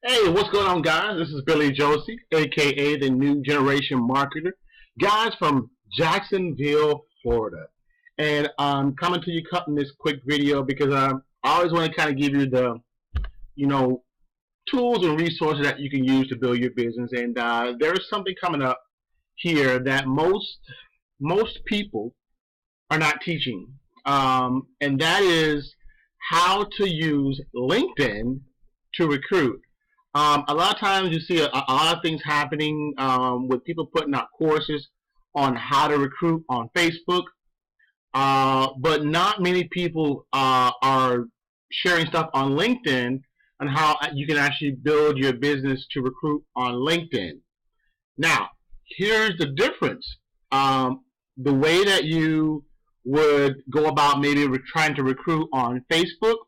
Hey, what's going on, guys? This is Billy Josie, aka the New Generation Marketer, guys from Jacksonville, Florida. And I'm coming to you cutting this quick video because I always want to kind of give you the, you know, tools and resources that you can use to build your business. And there is something coming up here that most people are not teaching, and that is how to use LinkedIn to recruit. A lot of times you see a lot of things happening with people putting out courses on how to recruit on Facebook, but not many people are sharing stuff on LinkedIn on how you can actually build your business to recruit on LinkedIn. Now, here's the difference. The way that you would go about maybe trying to recruit on Facebook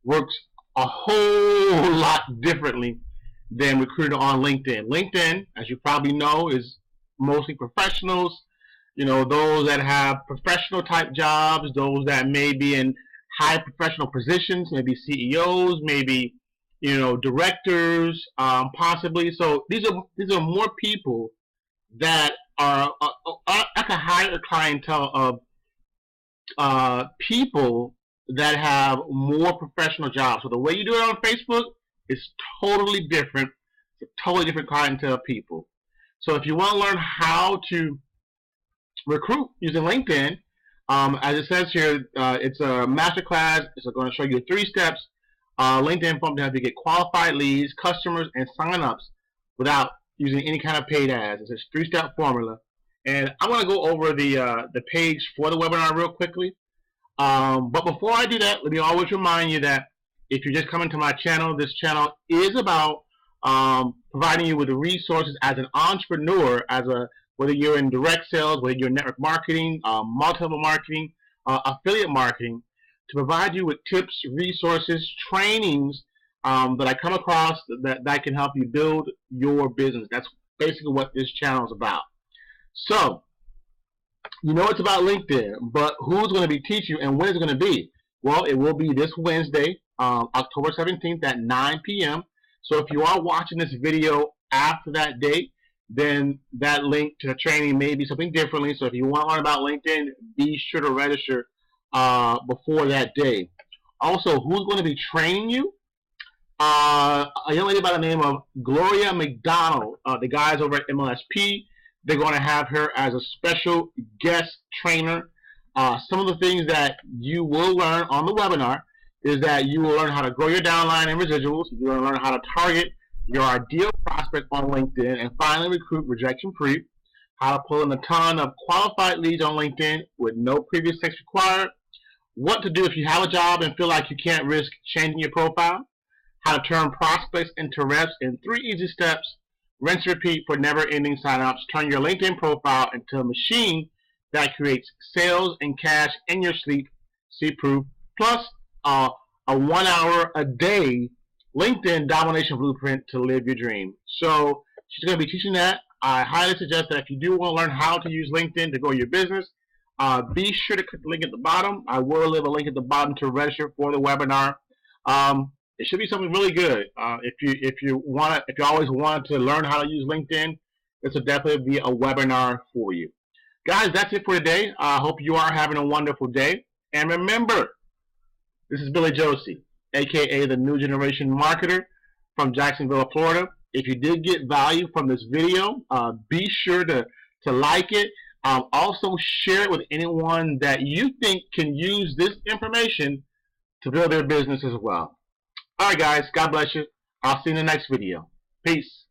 works a whole lot differently than recruiting on LinkedIn. LinkedIn, as you probably know, is mostly professionals, those that have professional type jobs, those that may be in high professional positions, maybe CEOs, maybe, directors, possibly. So these are more people that are like a higher clientele of people that have more professional jobs. So the way you do it on Facebook is totally different. It's a totally different clientele of people. So if you want to learn how to recruit using LinkedIn, as it says here, it's a masterclass. It's going to show you 3 steps. LinkedIn form to help you get qualified leads, customers, and signups without using any kind of paid ads. It's a 3-step formula. And I want to go over the page for the webinar real quickly. But before I do that, let me always remind you that if you're just coming to my channel, this channel is about providing you with the resources as an entrepreneur, whether you're in direct sales, whether you're in network marketing, multi-level marketing, affiliate marketing, to provide you with tips, resources, trainings that I come across that can help you build your business. That's basically what this channel is about. So, it's about LinkedIn, but who's going to be teaching you and when is it going to be? Well, it will be this Wednesday, October 17th at 9 p.m. So if you are watching this video after that date, then that link to the training may be something differently. So if you want to learn about LinkedIn, be sure to register before that day. Also, who's going to be training you? A young lady by the name of Gloria McDonald, the guys over at MLSP. They're going to have her as a special guest trainer. Some of the things that you will learn on the webinar is that you will learn how to grow your downline and residuals. You're going to learn how to target your ideal prospect on LinkedIn and finally recruit rejection-free. How to pull in a ton of qualified leads on LinkedIn with no previous text required. What to do if you have a job and feel like you can't risk changing your profile. How to turn prospects into reps in 3 easy steps. Rinse and repeat for never-ending signups. Turn your LinkedIn profile into a machine that creates sales and cash in your sleep. See proof. Plus a 1 hour a day LinkedIn domination blueprint to live your dream. So she's going to be teaching that. I highly suggest that if you do want to learn how to use LinkedIn to grow your business, be sure to click the link at the bottom. I will leave a link at the bottom to register for the webinar. It should be something really good. If you always wanted to learn how to use LinkedIn, this will definitely be a webinar for you. Guys, that's it for today. I hope you are having a wonderful day. And remember, this is Billy Josie, aka the New Generation Marketer from Jacksonville, Florida. If you did get value from this video, be sure to like it. Also share it with anyone that you think can use this information to build their business as well. Alright guys, God bless you. I'll see you in the next video. Peace.